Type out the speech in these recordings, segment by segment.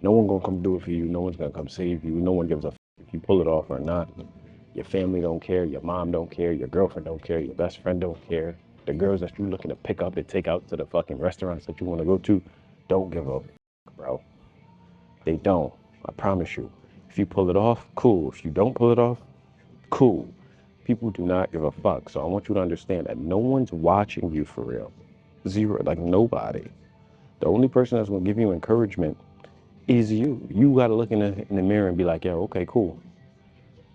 No one gonna come do it for you. No one's gonna come save you. No one gives a if you pull it off or not. Your family don't care. Your mom don't care. Your girlfriend don't care. Your best friend don't care. The girls that you looking to pick up and take out to the fucking restaurants that you want to go to don't give a bro. They don't. I promise you. If you pull it off, cool. If you don't pull it off, cool. People do not give a fuck. So I want you to understand that no one's watching you for real. Zero. Like nobody. The only person that's gonna give you encouragement is you. You gotta look in the mirror and be like, yo, okay, cool.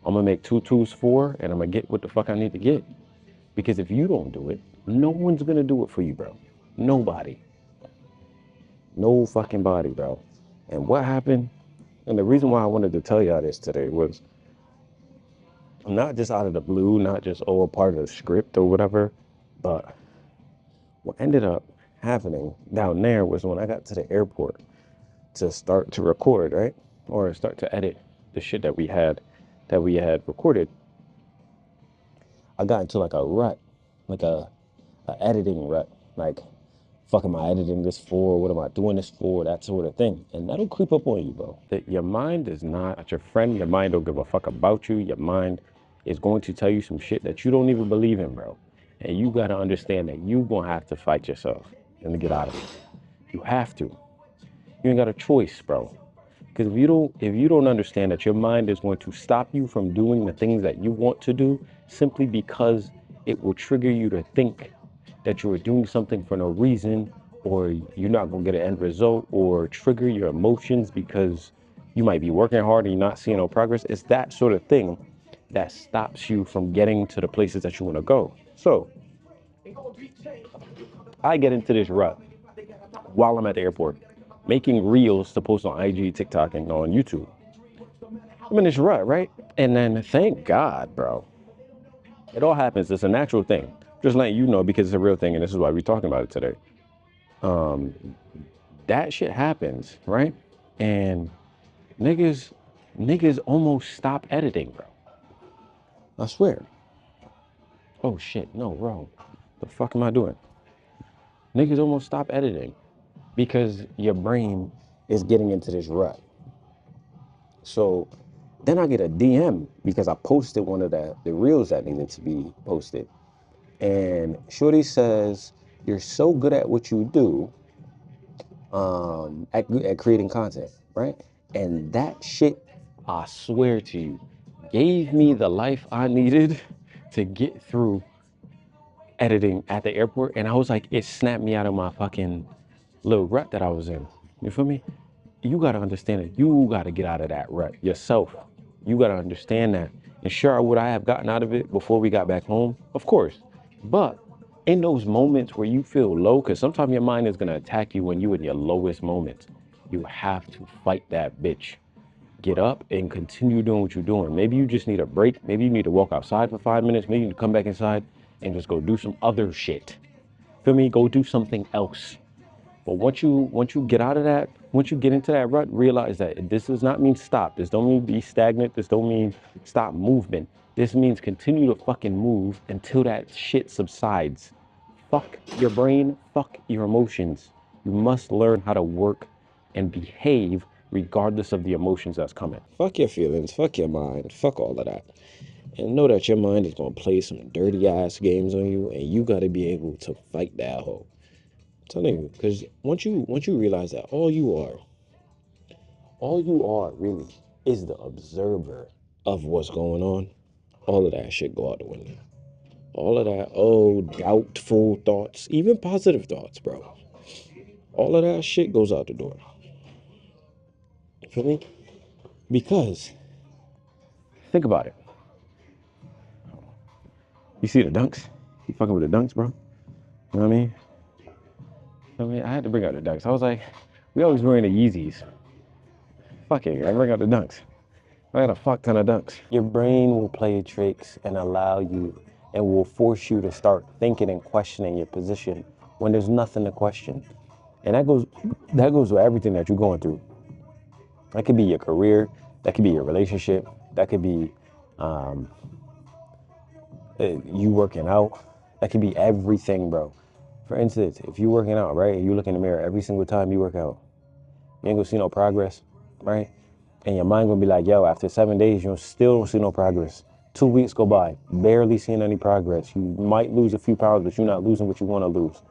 I'm gonna make 2 2s 4 and I'm gonna get what the fuck I need to get. Because if you don't do it, no one's gonna do it for you, bro. Nobody. No fucking body, bro. And what happened? And the reason why I wanted to tell y'all this today was not just out of the blue, not just a part of the script or whatever, but what ended up happening down there was when I got to the airport to start to record, right? Or start to edit the shit that we had recorded. I got into like a rut, like a editing rut, like fuck am I editing this for? What am I doing this for? That sort of thing. And that'll creep up on you, bro. That your mind is not your friend. Your mind don't give a fuck about you. Your mind is going to tell you some shit that you don't even believe in, bro. And you gotta understand that you gonna have to fight yourself and to get out of it. You have to. You ain't got a choice, bro. Because if you don't understand that your mind is going to stop you from doing the things that you want to do simply because it will trigger you to think that you're doing something for no reason, or you're not going to get an end result, or trigger your emotions because you might be working hard and you're not seeing no progress. It's that sort of thing that stops you from getting to the places that you want to go. So I get into this rut while I'm at the airport, making reels to post on IG, TikTok, and on YouTube. I'm in this rut, right? And then thank God, bro. It all happens. It's a natural thing. Just letting you know because it's a real thing, and this is why we're talking about it today. Um, that shit happens, right? And niggas almost stop editing, bro. I swear. Oh shit, no, wrong. The fuck am I doing? Niggas almost stop editing because your brain is getting into this rut. So then I get a DM because I posted one of the reels that needed to be posted. And Shorty says, you're so good at what you do, at creating content, right? And that shit, I swear to you, gave me the life I needed to get through editing at the airport. And I was like, it snapped me out of my fucking little rut that I was in. You feel me? You gotta understand it. You gotta get out of that rut yourself. You gotta understand that. And sure, would I have gotten out of it before we got back home? Of course. But in those moments where you feel low, because sometimes your mind is gonna attack you when you're in your lowest moments, you have to fight that bitch. Get up and continue doing what you're doing. Maybe you just need a break. Maybe you need to walk outside for 5 minutes. Maybe you need to come back inside and just go do some other shit. Feel me? Go do something else. But once you get out of that, once you get into that rut, realize that this does not mean stop. This don't mean be stagnant. This don't mean stop movement. This means continue to fucking move until that shit subsides. Fuck your brain, fuck your emotions. You must learn how to work and behave regardless of the emotions that's coming. Fuck your feelings, fuck your mind, fuck all of that. And know that your mind is gonna play some dirty ass games on you, and you gotta be able to fight that hoe. Telling you, because once you realize that all you are really is the observer of what's going on, all of that shit go out the window. All of that, oh, doubtful thoughts, even positive thoughts, bro. All of that shit goes out the door. Feel me? Because think about it. You see the dunks? You fucking with the dunks, bro? You know what I mean? I had to bring out the dunks. I was like, we always wearing the Yeezys. Fuck it, I bring out the dunks. I got a fuck ton of dunks. Your brain will play tricks and allow you and will force you to start thinking and questioning your position when there's nothing to question. And that goes with everything that you're going through. That could be your career, that could be your relationship, that could be you working out, that could be everything, bro. For instance, if you're working out, right, and you look in the mirror every single time you work out, you ain't gonna see no progress. right? And your mind gonna be like, yo, after 7 days, you still don't see no progress. 2 weeks go by, barely seeing any progress. You might lose a few pounds, but you're not losing what you want to lose.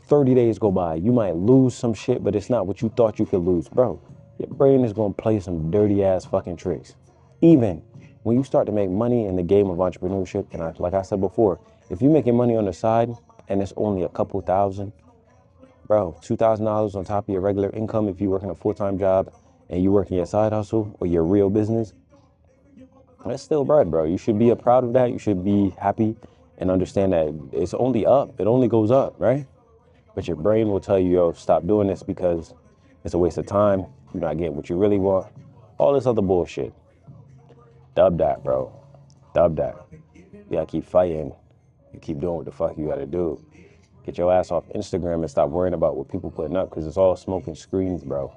30 days go by, you might lose some shit, but it's not what you thought you could lose. Bro, your brain is gonna play some dirty ass fucking tricks. Even when you start to make money in the game of entrepreneurship, and like I said before, if you're making money on the side and it's only a couple thousand, bro, $2,000 on top of your regular income if you're working a full-time job and you're working your side hustle or your real business, that's still bread, bro. You should be proud of that. You should be happy and understand that it's only up. It only goes up, right? But your brain will tell you, yo, stop doing this because it's a waste of time. You're not getting what you really want. All this other bullshit. Dub that, bro. Dub that. You gotta keep fighting. You keep doing what the fuck you gotta do. Get your ass off Instagram and stop worrying about what people putting up because it's all smoke and screens, bro.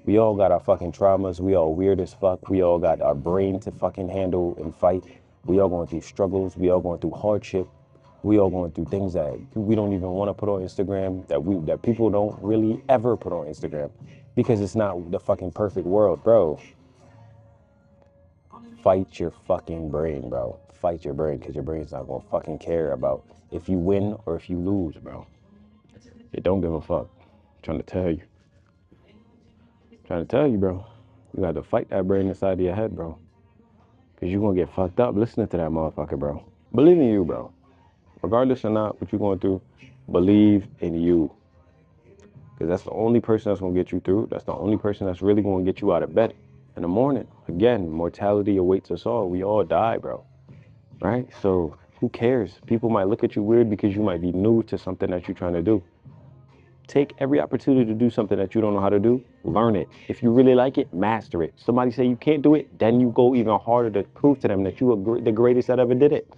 We all got our fucking traumas. We all weird as fuck. We all got our brain to fucking handle and fight. We all going through struggles. We all going through hardship. We all going through things that we don't even want to put on Instagram, that people don't really ever put on Instagram because it's not the fucking perfect world, bro. Fight your fucking brain, bro. Fight your brain because your brain's not going to fucking care about if you win or if you lose, bro. It don't give a fuck. I'm trying to tell you. Bro. You got to fight that brain inside of your head, bro. Because you're going to get fucked up listening to that motherfucker, bro. Believe in you, bro. Regardless or not what you're going through, believe in you. Because that's the only person that's going to get you through. That's the only person that's really going to get you out of bed in the morning. Again, mortality awaits us all. We all die, bro. Right? So who cares? People might look at you weird because you might be new to something that you're trying to do. Take every opportunity to do something that you don't know how to do. Learn it. If you really like it, master it. Somebody say you can't do it, then you go even harder to prove to them that you are the greatest that ever did it.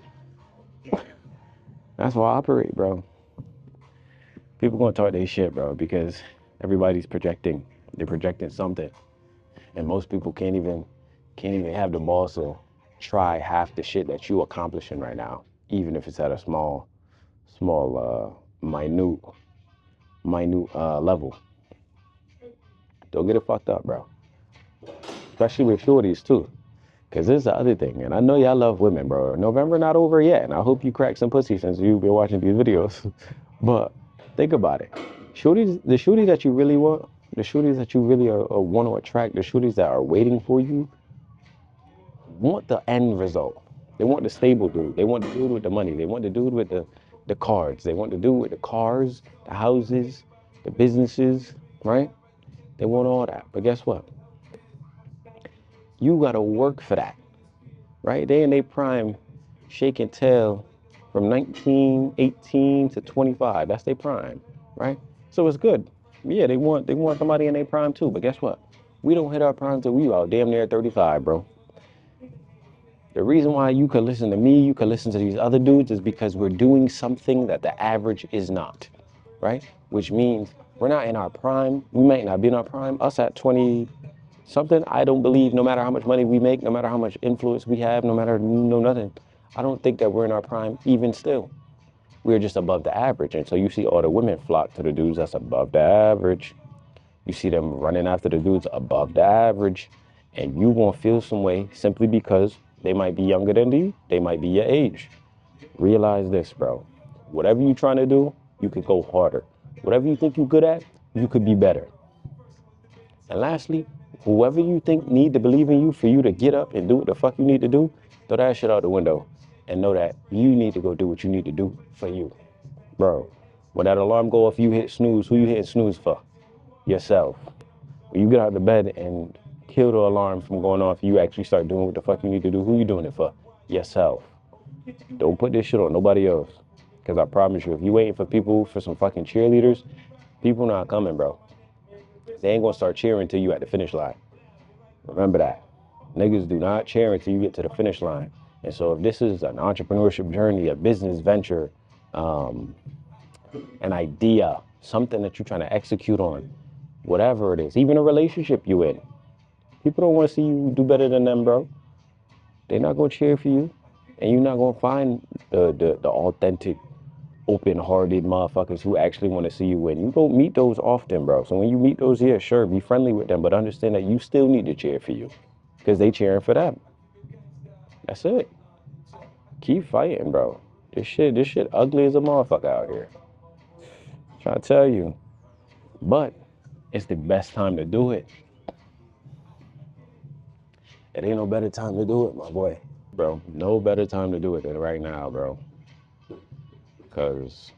That's how I operate, bro. People gonna talk their shit, bro, because everybody's projecting. They're projecting something, and most people can't even have the balls to try half the shit that you accomplishing right now, even if it's at a small, minute level. Don't get it fucked up, bro. Especially with shorties too, because this is the other thing. And I know y'all love women, bro. November not over yet, and I hope you crack some pussy since you've been watching these videos. But think about it. The shorties that you really want, the shorties that you really want to attract, the shorties that are waiting for you, want the end result. They want the stable dude. They want the dude with the money. They want the dude with the cards. They want the dude with the cars, the houses, the businesses, right? They want all that. But guess what? You got to work for that, right? They in their prime, shake and tell from 19, 18 to 25. That's their prime, right? So it's good. Yeah, they want somebody in their prime too. But guess what? We don't hit our prime till we out damn near 35, bro. The reason why you could listen to me, you could listen to these other dudes is because we're doing something that the average is not, right? Which means we're not in our prime. We might not be in our prime. Us at 20 something, I don't believe, no matter how much money we make, no matter how much influence we have, no matter nothing, I don't think that we're in our prime even still. We're just above the average. And so you see all the women flock to the dudes that's above the average. You see them running after the dudes above the average. And you won't feel some way simply because they might be younger than you. They might be your age. Realize this, bro. Whatever you're trying to do, you could go harder. Whatever you think you're good at, you could be better. And lastly, whoever you think need to believe in you for you to get up and do what the fuck you need to do, throw that shit out the window and know that you need to go do what you need to do for you. Bro, when that alarm go off, you hit snooze, who you hitting snooze for? Yourself. When you get out of bed and kill the alarm from going off, you actually start doing what the fuck you need to do, who you doing it for? Yourself. Don't put this shit on nobody else. Because I promise you, if you waiting for people, for some fucking cheerleaders, people not coming, bro. They ain't gonna start cheering until you at the finish line. Remember that. Niggas do not cheer until you get to the finish line. And so if this is an entrepreneurship journey, a business venture, an idea, something that you're trying to execute on, whatever it is, even a relationship you in, people don't want to see you do better than them, bro. They're not gonna cheer for you. And you're not gonna find the authentic open-hearted motherfuckers who actually want to see you win. You don't meet those often, bro. So when you meet those, yeah, sure, be friendly with them, but understand that you still need to cheer for you because they cheering for them. That's it. Keep fighting, bro. This shit ugly as a motherfucker out here. Trying to tell you. But it's the best time to do it. It ain't no better time to do it, my boy. Bro, no better time to do it than right now, bro. Because,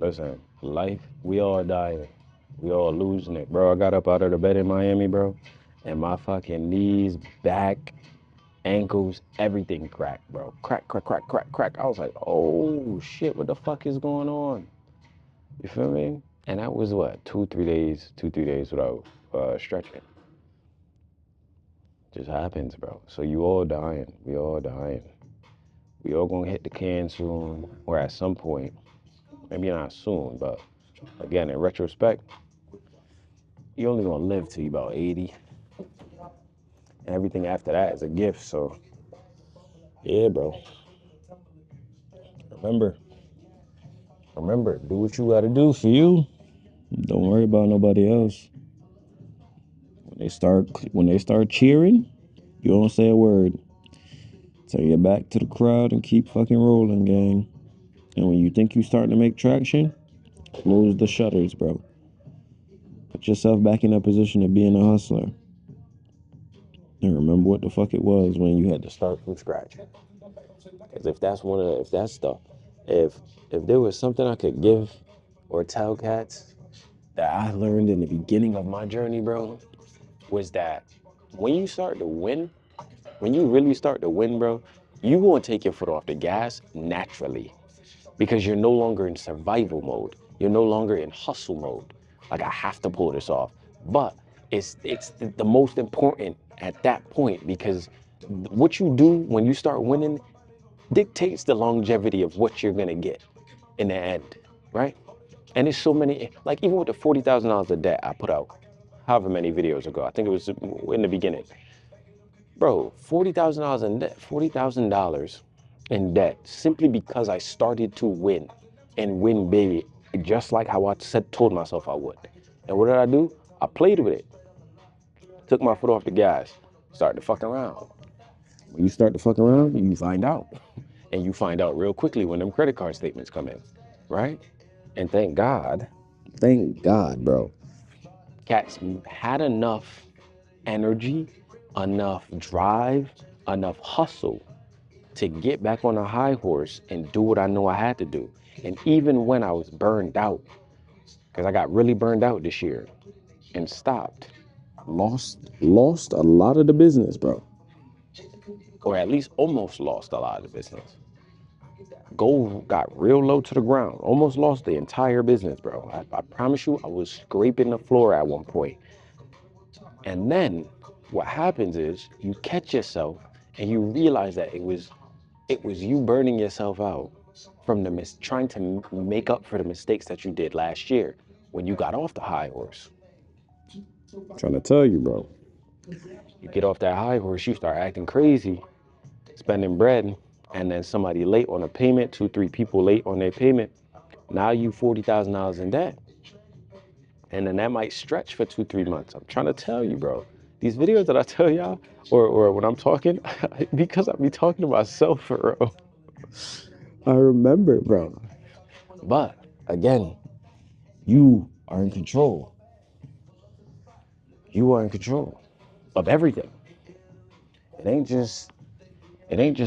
listen, life, we all dying. We all losing it. Bro, I got up out of the bed in Miami, bro, and my fucking knees, back, ankles, everything cracked, bro. Crack, crack, crack, crack, crack. I was like, oh, shit, what the fuck is going on? You feel me? And that was what, 2, 3 days without stretching. Just happens, bro. So you all dying. We all dying. We all gonna hit the can soon, or at some point. Maybe not soon, but again, in retrospect, you only gonna live till you about 80. And everything after that is a gift. So yeah, bro. Remember, do what you gotta do for you. Don't worry about nobody else. When they start cheering, you don't say a word. Turn your back to the crowd and keep fucking rolling, gang. And when you think you starting to make traction, close the shutters, bro. Put yourself back in that position of being a hustler. And remember what the fuck it was when you had to start from scratch. Because if there was something I could give or tell cats that I learned in the beginning of my journey, bro, was that when you start to win, when you really start to win, bro, you gonna take your foot off the gas naturally because you're no longer in survival mode. You're no longer in hustle mode. Like, I have to pull this off. But it's the most important at that point because what you do when you start winning dictates the longevity of what you're gonna get in the end, right? And there's so many, like even with the $40,000 of debt I put out, however many videos ago, I think it was in the beginning. Bro, $40,000 in debt, $40,000 in debt simply because I started to win and win big, just like how I told myself I would. And what did I do? I played with it. Took my foot off the gas, started to fuck around. When you start to fuck around, you find out. And you find out real quickly when them credit card statements come in, right? And thank God, bro. Cats had enough energy, enough drive, enough hustle to get back on a high horse and do what I know I had to do. And even when I was burned out, because I got really burned out this year and stopped, lost a lot of the business, bro. Or at least almost lost a lot of the business. Gold got real low to the ground. Almost lost the entire business, bro. I promise you, I was scraping the floor at one point. And then what happens is you catch yourself and you realize that it was you burning yourself out from trying to make up for the mistakes that you did last year when you got off the high horse. I'm trying to tell you, bro. You get off that high horse, you start acting crazy, spending bread, and then somebody late on a payment, 2, 3 people late on their payment. Now you $40,000 in debt. And then that might stretch for 2, 3 months. I'm trying to tell you, bro. These videos that I tell y'all, or when I'm talking, because I be talking to myself for real. I remember, bro. But again, you are in control. You are in control of everything. It ain't just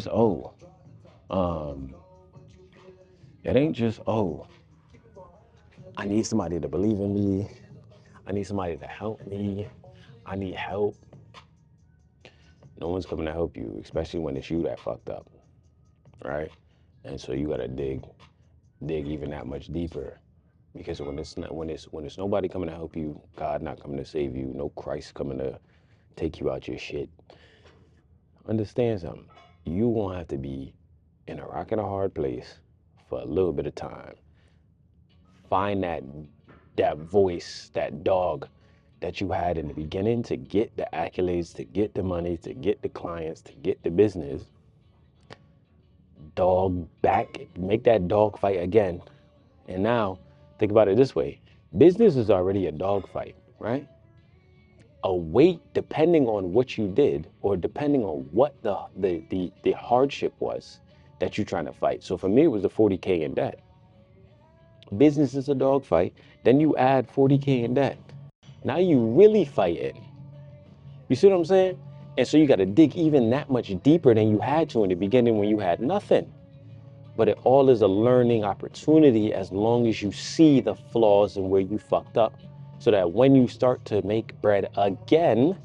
oh. Um, it ain't just oh. I need somebody to believe in me. I need somebody to help me. I need help. No one's coming to help you, especially when it's you that fucked up, right? And so you gotta dig even that much deeper, because when it's nobody coming to help you, God not coming to save you, no Christ coming to take you out your shit. Understand something. You won't have to be in a rock and a hard place for a little bit of time. Find that voice, that dog that you had in the beginning to get the accolades, to get the money, to get the clients, to get the business. Dog back, make that dog fight again And now think about it this way. Business is already a dogfight, right? A weight depending on what you did or depending on what the hardship was that you're trying to fight. So for me, it was the 40K in debt. Business is a dogfight. Then you add 40K in debt. Now you really fighting. You see what I'm saying? And so you got to dig even that much deeper than you had to in the beginning when you had nothing. But it all is a learning opportunity as long as you see the flaws and where you fucked up. So that when you start to make bread again,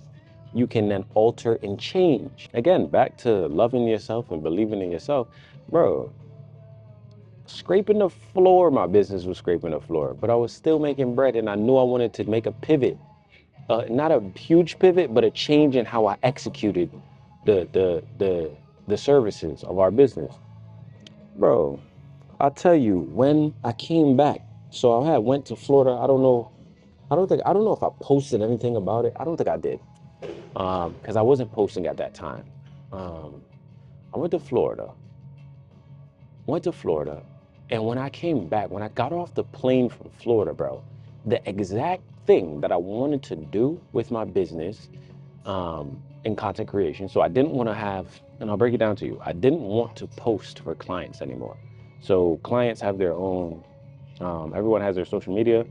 you can then alter and change. Again, back to loving yourself and believing in yourself. Bro, scraping the floor, my business was scraping the floor, but I was still making bread and I knew I wanted to make a pivot. Not a huge pivot, but a change in how I executed the services of our business. Bro, I'll tell you, when I came back, so I had went to Florida. I don't know if I posted anything about it. I don't think I did. Because I wasn't posting at that time. Um, I went to Florida, and when I came back, when I got off the plane from Florida, bro, the exact thing that I wanted to do with my business in content creation. So I didn't want to have, and I'll break it down to you, I didn't want to post for clients anymore. So clients have their own, everyone has their social media.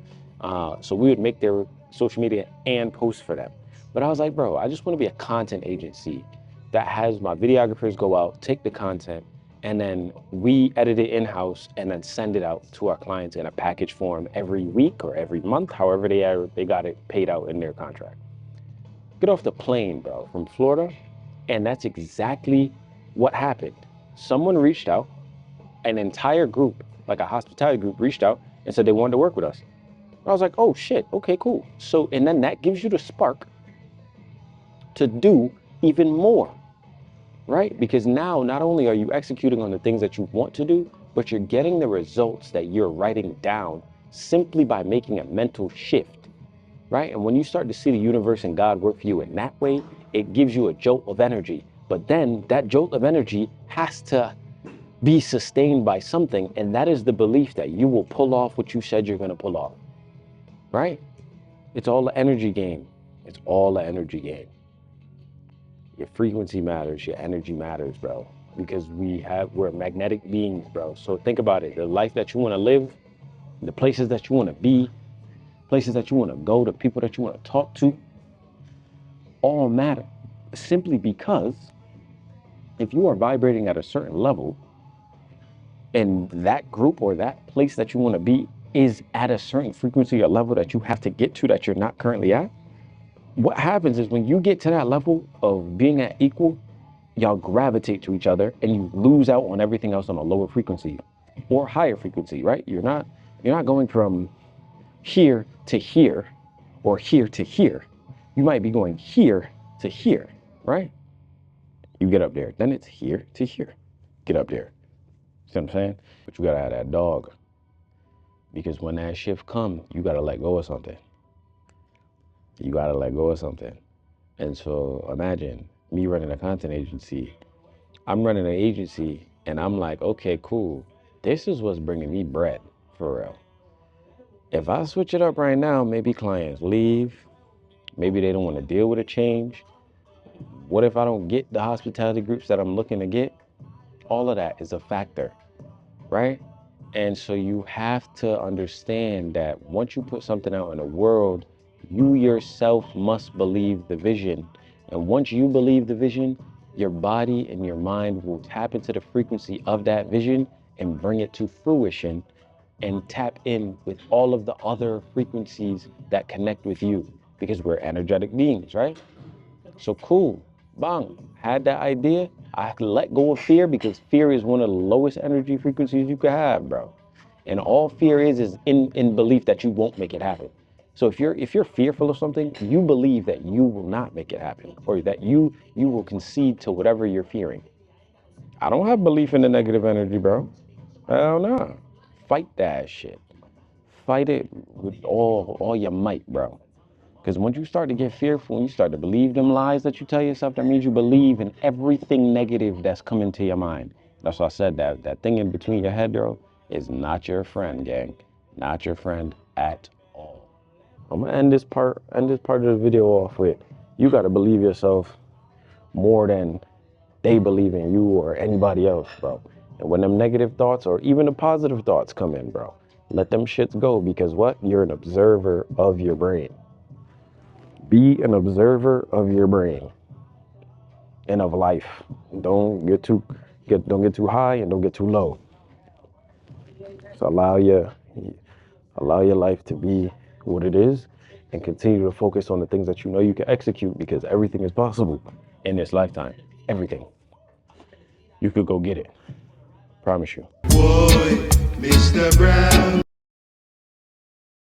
So we would make their social media and post for them. But I was like, bro, I just want to be a content agency that has my videographers go out, take the content, and then we edit it in-house and then send it out to our clients in a package form every week or every month, however they got it paid out in their contract. Get off the plane, bro, from Florida, and that's exactly what happened. Someone reached out, an entire group, like a hospitality group, reached out and said they wanted to work with us. I was like, oh shit, okay, cool. So, and then that gives you the spark to do even more, right? Because now not only are you executing on the things that you want to do, but you're getting the results that you're writing down simply by making a mental shift, right? And when you start to see the universe and God work for you in that way, it gives you a jolt of energy. But then that jolt of energy has to be sustained by something, and that is the belief that you will pull off what you said you're gonna pull off, right? It's all the energy game. It's all the energy game. Your frequency matters, your energy matters, bro. Because we're magnetic beings, bro. So think about it. The life that you want to live, the places that you want to be, places that you want to go, the people that you want to talk to, all matter. Simply because if you are vibrating at a certain level and that group or that place that you want to be is at a certain frequency or level that you have to get to that you're not currently at, what happens is when you get to that level of being at equal, y'all gravitate to each other and you lose out on everything else on a lower frequency or higher frequency, right? You're not going from here to here or here to here. You might be going here to here, right? You get up there, then it's here to here. Get up there. See what I'm saying? But you gotta have that dog. Because when that shift comes, you gotta let go of something. You gotta let go of something. And so imagine me running a content agency. I'm running an agency and I'm like, okay, cool. This is what's bringing me bread for real. If I switch it up right now, maybe clients leave. Maybe they don't want to deal with a change. What if I don't get the hospitality groups that I'm looking to get? All of that is a factor, right? And so you have to understand that once you put something out in the world, you yourself must believe the vision. And once you believe the vision, your body and your mind will tap into the frequency of that vision and bring it to fruition and tap in with all of the other frequencies that connect with you because we're energetic beings, right? So cool, bang, had that idea. I let go of fear because fear is one of the lowest energy frequencies you could have, bro. And all fear is in belief that you won't make it happen. So if you're fearful of something, you believe that you will not make it happen or that you will concede to whatever you're fearing. I don't have belief in the negative energy, bro. Hell no. Fight that shit. Fight it with all your might, bro. Because once you start to get fearful and you start to believe them lies that you tell yourself, that means you believe in everything negative that's coming to your mind. That's why I said that thing in between your head, bro, is not your friend, gang. Not your friend at all. I'm gonna end this part of the video off with, you gotta believe yourself more than they believe in you or anybody else, bro. And when them negative thoughts or even the positive thoughts come in, bro, let them shits go, because what? You're an observer of your brain. Be an observer of your brain and of life. Don't get too high and don't get too low. So allow your life to be what it is, and continue to focus on the things that you know you can execute, because everything is possible in this lifetime. Everything. You could go get it. Promise you. Boy, Mr. Brown.